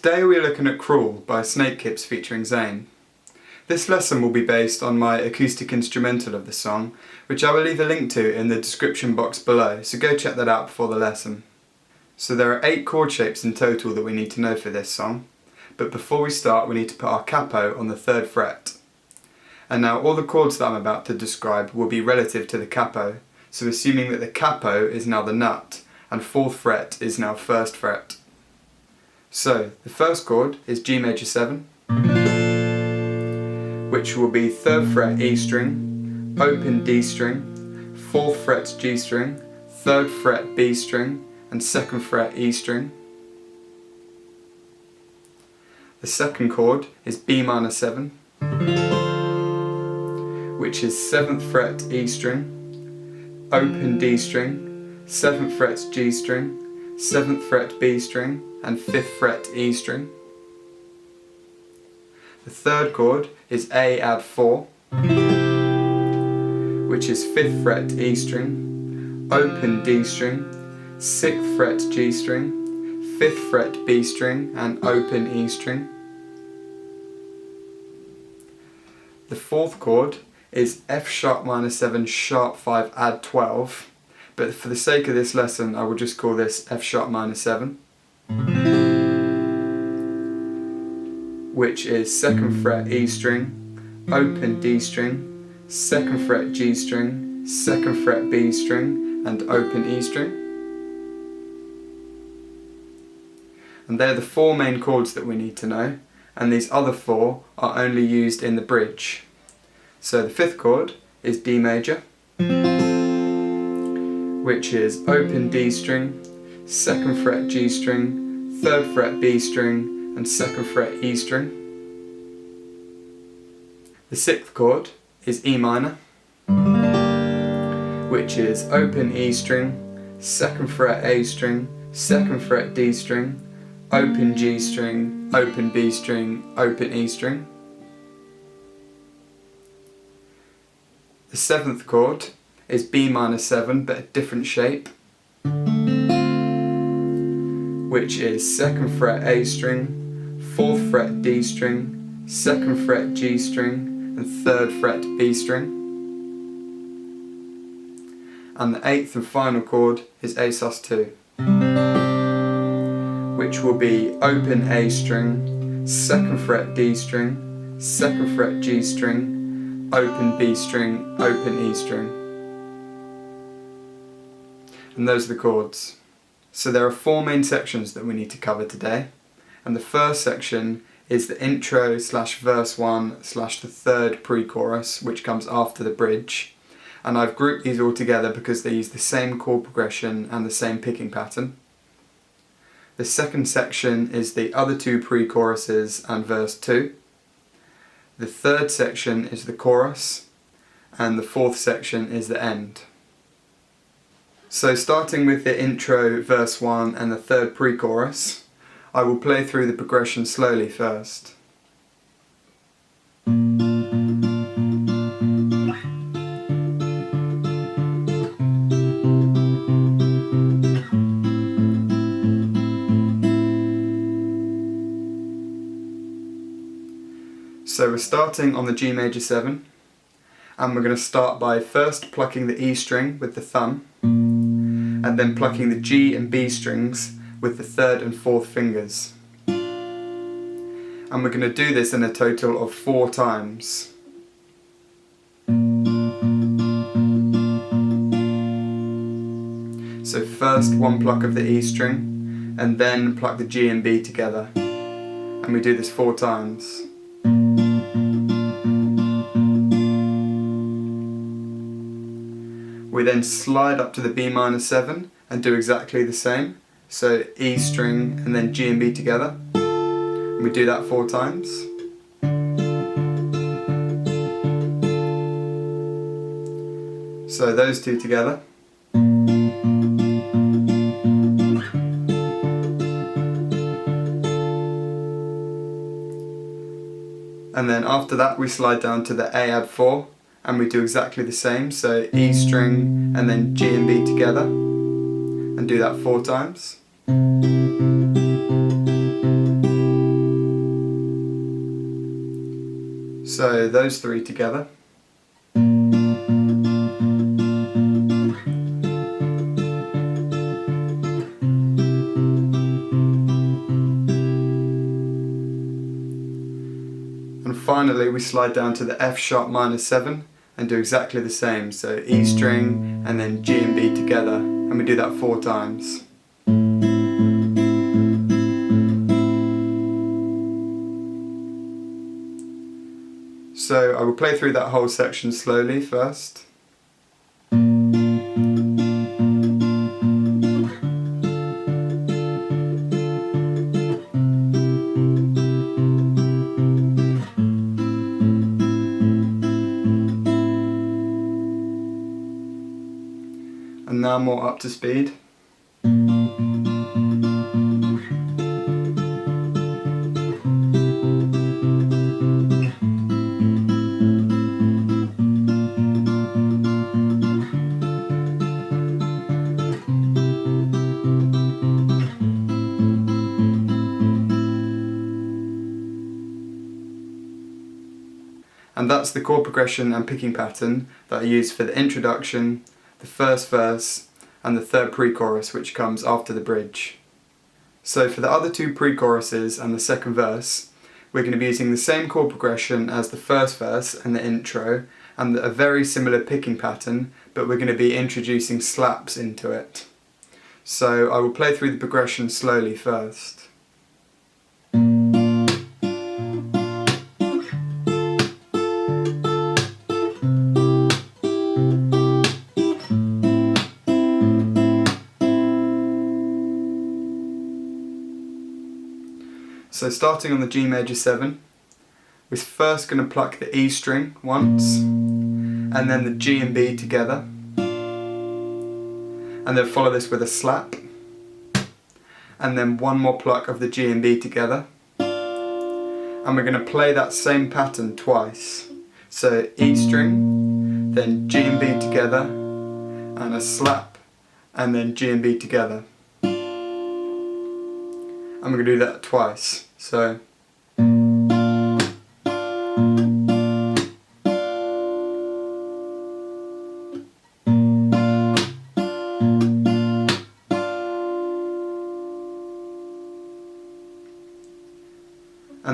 Today we're looking at Crawl by Snakehips featuring ZAYN. This lesson will be based on my acoustic instrumental of the song, which I will leave a link to in the description box below, so go check that out before the lesson. So there are 8 chord shapes in total that we need to know for this song, but before we start we need to put our capo on the 3rd fret. And now all the chords that I'm about to describe will be relative to the capo, so assuming that the capo is now the nut and 4th fret is now 1st fret. So the first chord is G major 7, which will be 3rd fret E string, open D string, 4th fret G string, 3rd fret B string and 2nd fret E string. The second chord is B minor 7, which is 7th fret E string, open D string, 7th fret G string, 7th fret B string and 5th fret E string. The third chord is A add 4, which is 5th fret E string, open D string, 6th fret G string, 5th fret B string and open E string. The fourth chord is F sharp minor 7 sharp 5 add 12, but for the sake of this lesson I will just call this F sharp minor 7, which is 2nd fret E string, open D string, 2nd fret G string, 2nd fret B string and open E string. And they're the 4 main chords that we need to know, and these other 4 are only used in the bridge. So the 5th chord is D major, which is open D string, 2nd fret G string, 3rd fret B string and 2nd fret E string. The 6th chord is E minor, which is open E string, 2nd fret A string, 2nd fret D string, open G string, open B string, open E string. The 7th chord is B minor 7 but a different shape, which is 2nd fret A string, 4th fret D string, 2nd fret G string and 3rd fret B string. And the 8th and final chord is A sus2, which will be open A string, 2nd fret D string, 2nd fret G string, open B string, open E string. And those are the chords. So there are 4 main sections that we need to cover today, and the first section is the intro / verse 1 / the 3rd pre-chorus, which comes after the bridge, and I've grouped these all together because they use the same chord progression and the same picking pattern. The second section is the other 2 pre-choruses and verse 2. The third section is the chorus, and the 4th section is the end. So starting with the intro, verse 1 and the 3rd pre-chorus, I will play through the progression slowly first. So we're starting on the G major 7, and we're going to start by first plucking the E string with the thumb, and then plucking the G and B strings with the 3rd and 4th fingers. And we're going to do this in a total of 4 times. So first 1 pluck of the E string, and then pluck the G and B together. And we do this 4 times. We then slide up to the B minor 7 and do exactly the same. So E string and then G and B together. And we do that 4 times. So those 2 together. And then after that we slide down to the A add 4. And we do exactly the same, so E string and then G and B together, and do that 4 times. So those three together. And finally we slide down to the F sharp minor 7 and do exactly the same. So E string and then G and B together, and we do that 4 times. So I will play through that whole section slowly first. And now more up to speed. And that's the chord progression and picking pattern that I use for the introduction, the first verse, and the third pre-chorus, which comes after the bridge. So for the other 2 pre-choruses and the second verse, we're going to be using the same chord progression as the first verse and the intro, and a very similar picking pattern, but we're going to be introducing slaps into it. So I will play through the progression slowly first. So starting on the G major 7, we're first going to pluck the E string once, and then the G and B together, and then follow this with a slap, and then one more pluck of the G and B together, and we're going to play that same pattern twice. So E string, then G and B together, and a slap, and then G and B together. And we're going to do that twice. So and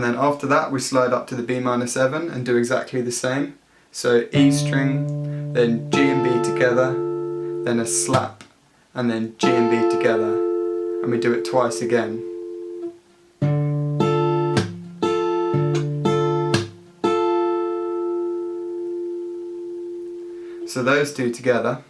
then after that we slide up to the B minor 7 and do exactly the same. So E string, then G and B together, then a slap, and then G and B together, and we do it twice again. So those 2 together.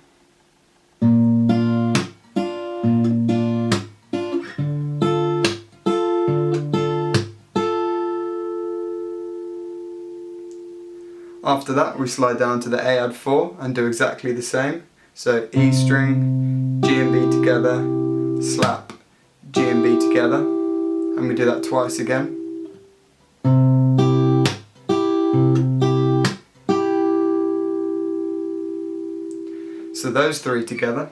After that we slide down to the A add 4 and do exactly the same. So E string, G and B together, slap, G and B together, and we do that twice again. So those 3 together.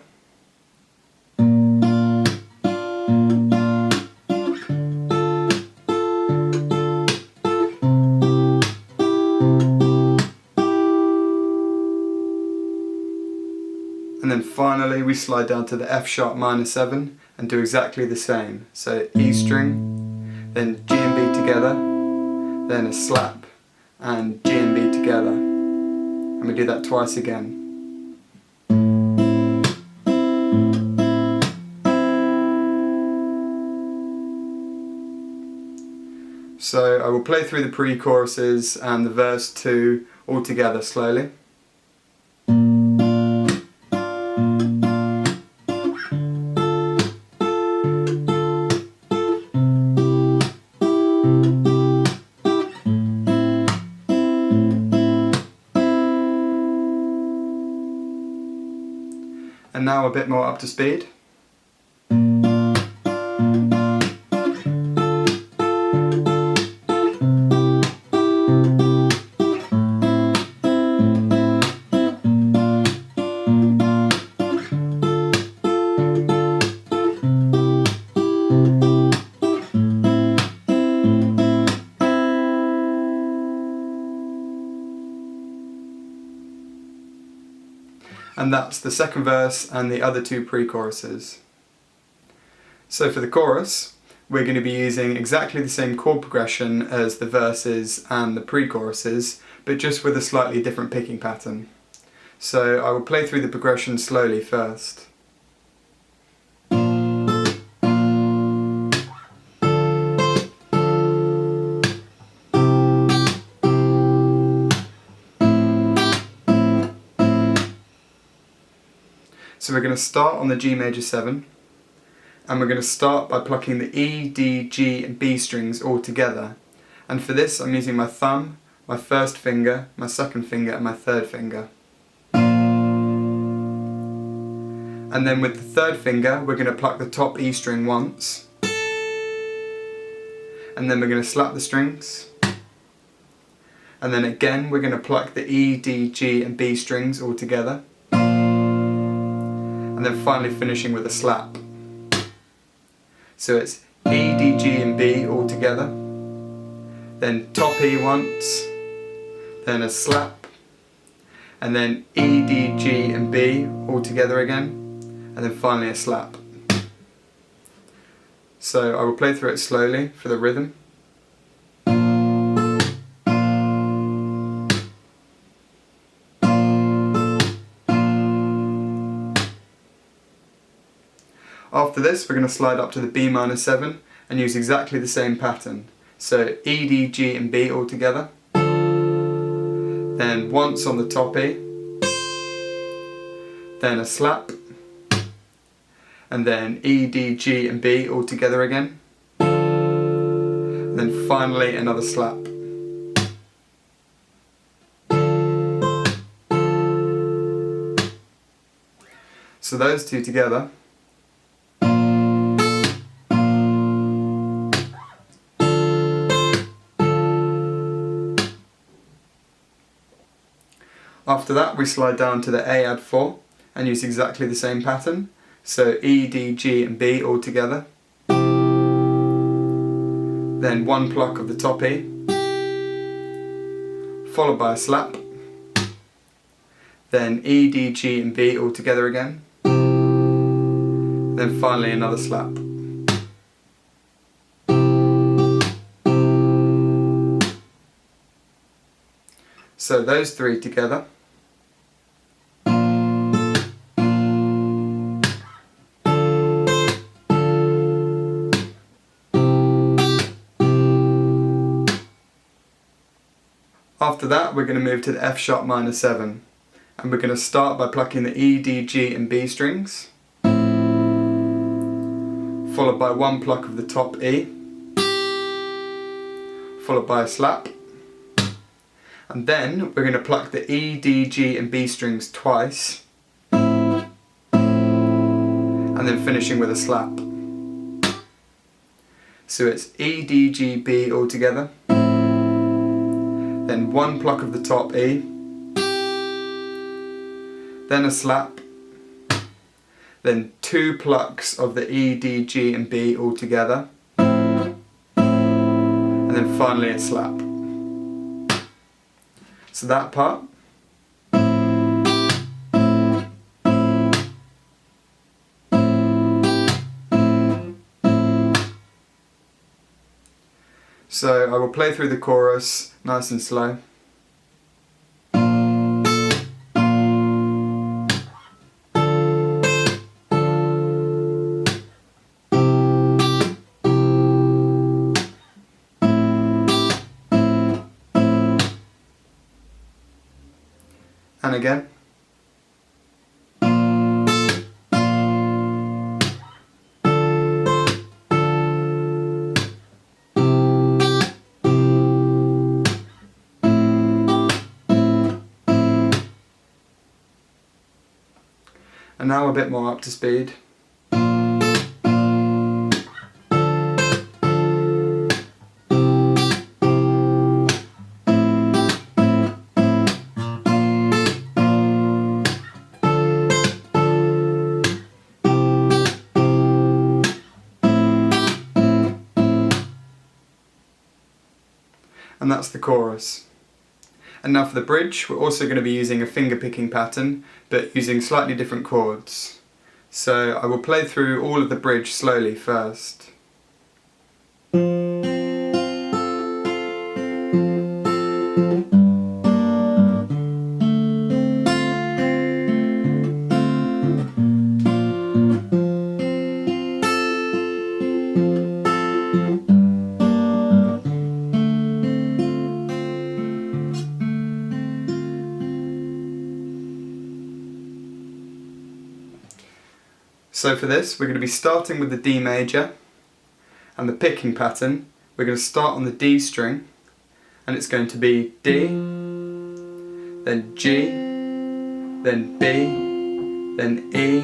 And then finally we slide down to the F sharp minor 7 and do exactly the same. So E string, then G and B together, then a slap, and G and B together. And we do that twice again. So I will play through the pre-choruses and the verse 2 all together slowly. And now a bit more up to speed. and that's the second verse and the other two pre-choruses. So for the chorus, we're going to be using exactly the same chord progression as the verses and the pre-choruses, but just with a slightly different picking pattern. So I will play through the progression slowly first. So we're going to start on the G major 7, and we're going to start by plucking the E, D, G and B strings all together. And for this I'm using my thumb, my first finger, my second finger and my third finger. And then with the third finger we're going to pluck the top E string once, and then we're going to slap the strings, and then again we're going to pluck the E, D, G and B strings all together, and then finally finishing with a slap. So it's E, D, G and B all together, then top E once, then a slap, and then E, D, G and B all together again, and then finally a slap. So I will play through it slowly for the rhythm. After this we're going to slide up to the B minor 7 and use exactly the same pattern. So E, D, G and B all together, then once on the top E, then a slap, and then E, D, G and B all together again, and then finally another slap. So those two together. After that we slide down to the A add 4 and use exactly the same pattern. So E, D, G and B all together, then one pluck of the top E, followed by a slap, then E, D, G and B all together again, then finally another slap. So those three together. After that we're going to move to the F sharp minor 7, and we're going to start by plucking the E, D, G and B strings, followed by one pluck of the top E, followed by a slap, and then we're going to pluck the E, D, G and B strings twice, and then finishing with a slap. So it's E, D, G, B all together, then one pluck of the top E, then a slap, then two plucks of the E, D, G and B all together, and then finally a slap. So that part. So I will play through the chorus nice and slow. And again. And now a bit more up to speed. And that's the chorus. And now for the bridge, we're also going to be using a finger picking pattern, but using slightly different chords. So I will play through all of the bridge slowly first. So for this, we're going to be starting with the D major, and the picking pattern, we're going to start on the D string, and it's going to be D, then G, then B, then E,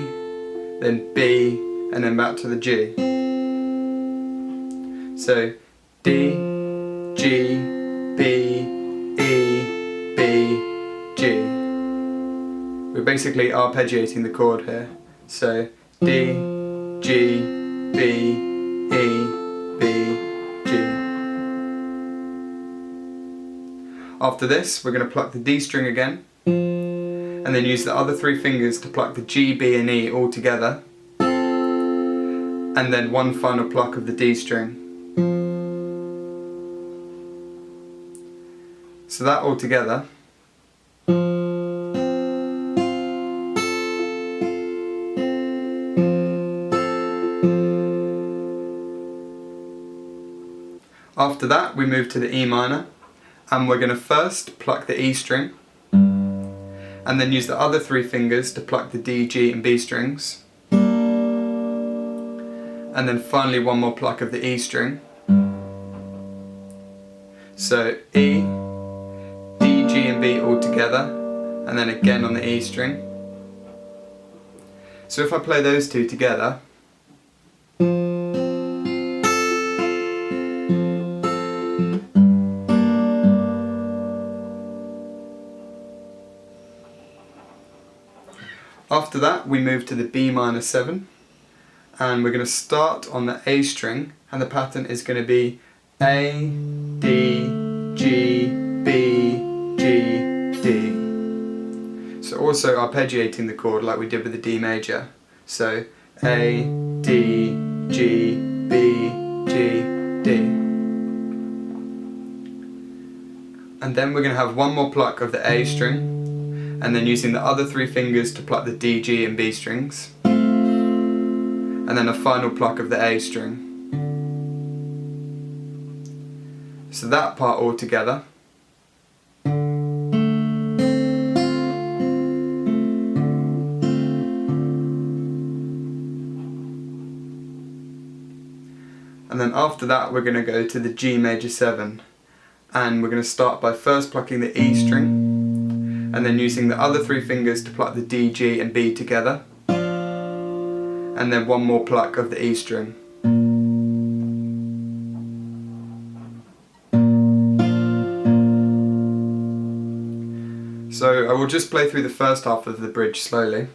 then B, and then back to the G. So D, G, B, E, B, G. We're basically arpeggiating the chord here. So D, G, B, E, B, G. After this, we're going to pluck the D string again, and then use the other three fingers to pluck the G, B and E all together, and then one final pluck of the D string. So that all together. After that, we move to the E minor, and we're going to first pluck the E string, and then use the other three fingers to pluck the D, G and B strings, and then finally one more pluck of the E string. So E, D, G and B all together, and then again on the E string. So if I play those two together, after that, we move to the B minor 7, and we're going to start on the A string, and the pattern is going to be A, D, G, B, G, D. So also arpeggiating the chord like we did with the D major. So A, D, G, B, G, D. And then we're going to have one more pluck of the A string, and then using the other three fingers to pluck the D, G and B strings, and then a final pluck of the A string. So that part all together. And then after that, we're going to go to the G major 7, and we're going to start by first plucking the E string, and then using the other three fingers to pluck the D, G and B together, and then one more pluck of the E string. So I will just play through the first half of the bridge slowly.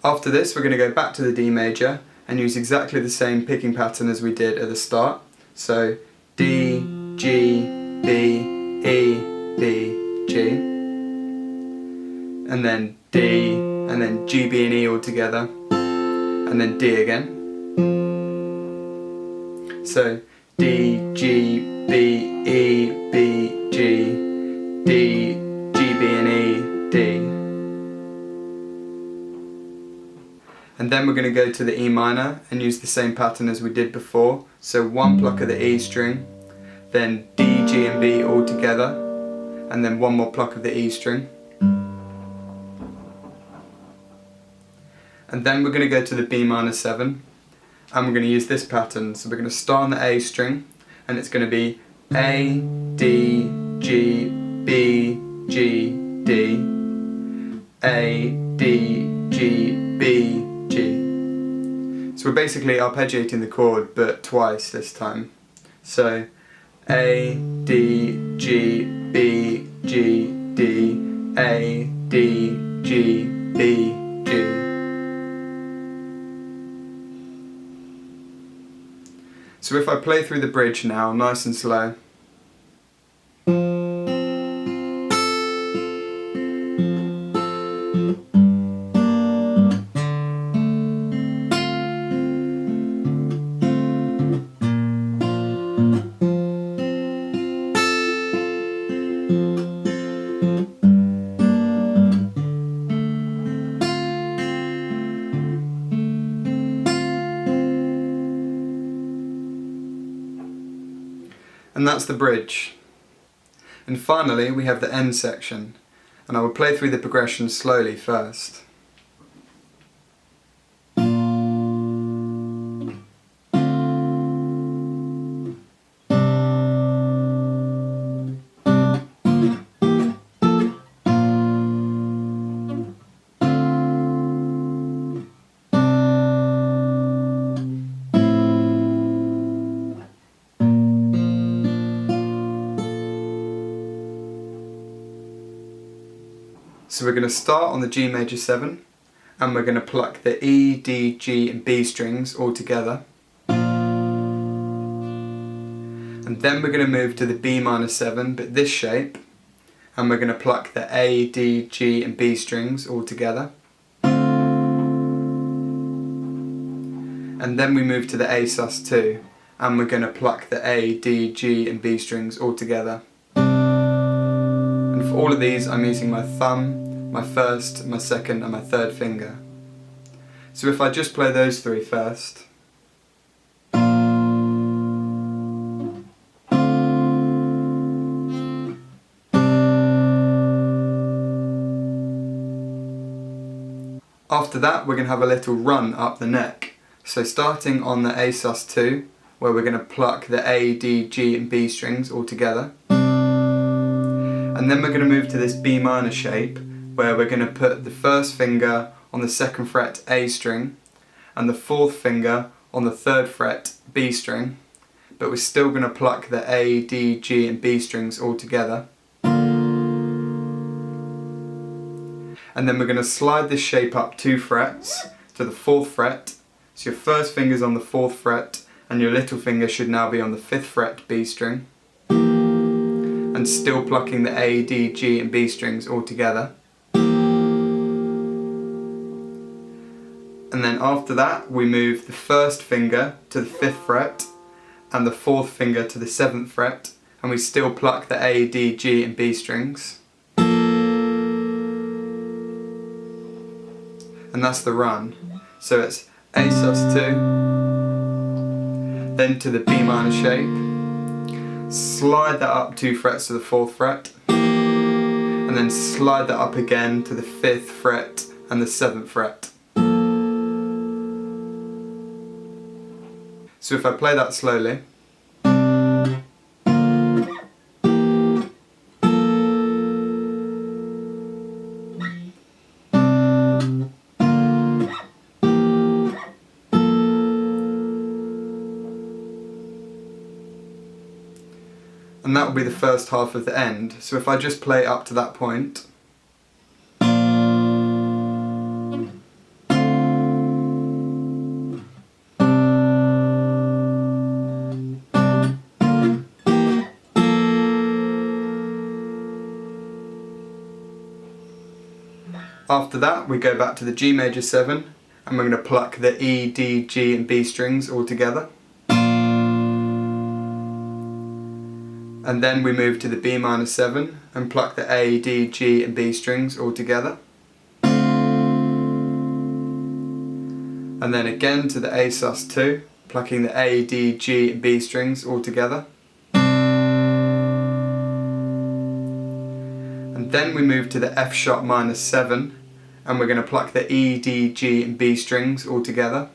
After this, we're going to go back to the D major and use exactly the same picking pattern as we did at the start. So D, G, B, E, B, G, and then D, and then G, B and E all together, and then D again. So D, G, B, E, B, G, D, G, B and E, D. And then we're going to go to the E minor and use the same pattern as we did before. So one pluck of the E string, then D, G and B all together, and then one more pluck of the E string. And then we're going to go to the B minor 7, and we're going to use this pattern. So we're going to start on the A string, and it's going to be A, D, G, B, G, D, A, D, G, B, G. So we're basically arpeggiating the chord, but twice this time. So A, D, G, B, G, D, A, D, G, B, G. So if I play through the bridge now, nice and slow. And that's the bridge. And finally we have the end section, and I will play through the progression slowly first. So we're going to start on the G major 7, and we're going to pluck the E, D, G and B strings all together. And then we're going to move to the B minor 7, but this shape, and we're going to pluck the A, D, G and B strings all together. And then we move to the A sus2, and we're going to pluck the A, D, G and B strings all together. And for all of these I'm using my thumb, my first, my second and my third finger. So if I just play those three first. After that we're going to have a little run up the neck. So starting on the A sus2, where we're going to pluck the A, D, G and B strings all together. And then we're going to move to this B minor shape, where we're going to put the first finger on the 2nd fret A string and the 4th finger on the 3rd fret B string, but we're still going to pluck the A, D, G and B strings all together. And then we're going to slide this shape up 2 frets to the 4th fret, so your first finger's on the 4th fret and your little finger should now be on the 5th fret B string, and still plucking the A, D, G and B strings all together. And then after that we move the first finger to the 5th fret and the 4th finger to the 7th fret, and we still pluck the A, D, G and B strings. And that's the run. So it's A sus2, then to the B minor shape, slide that up 2 frets to the 4th fret, and then slide that up again to the 5th fret and the 7th fret. So if I play that slowly. And that will be the first half of the end. So if I just play up to that point. After that we go back to the G major 7, and we're going to pluck the E, D, G and B strings all together. And then we move to the B minor 7 and pluck the A, D, G and B strings all together. And then again to the A sus2, plucking the A, D, G and B strings all together. And then we move to the F sharp minor 7, and we're going to pluck the E, D, G and B strings all together.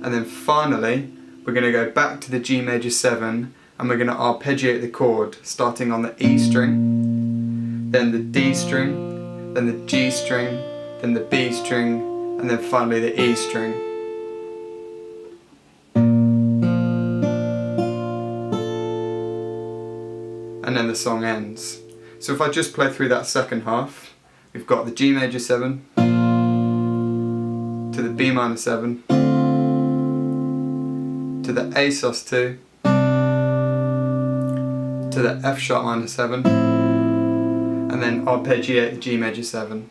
And then finally we're going to go back to the G major 7, and we're going to arpeggiate the chord, starting on the E string, then the D string, then the G string, then the B string, and then finally the E string. and then the song ends. So if I just play through that second half, we've got the G major 7 to the B minor 7 to the A sus2 to the F sharp minor 7 and then arpeggiate the G major 7.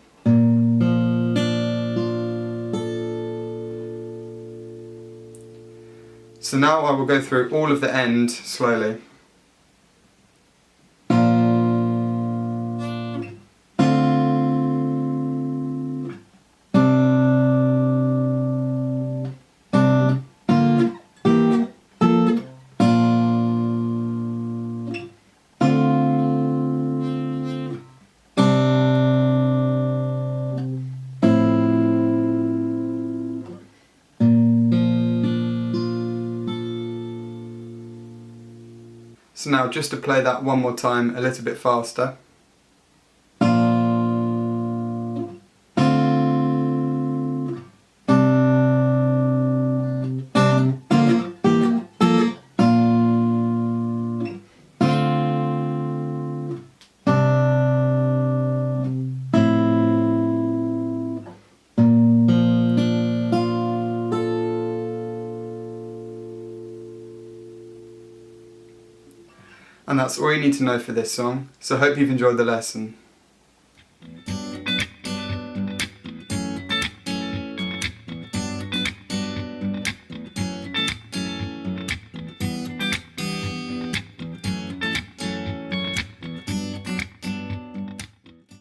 So now I will go through all of the end slowly. So now just to play that one more time a little bit faster. And that's all you need to know for this song, so I hope you've enjoyed the lesson.